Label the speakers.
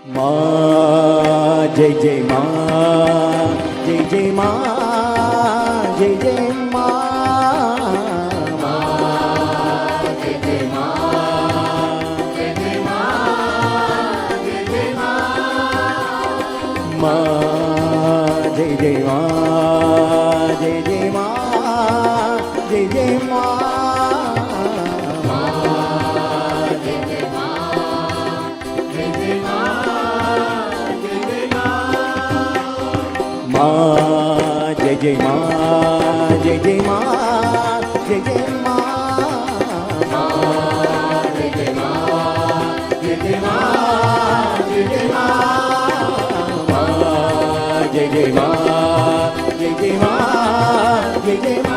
Speaker 1: मा जय जय मा जय जय मा जय जय मा मा जय जय मा जय जय मा जय जय मा मा जय जय मा जय जय मा जय जय मा जय जय मा जय जय मा जय जय मा जय जय मा जय जय मा जय जय मा जय जय मा जय जय मा जय जय मा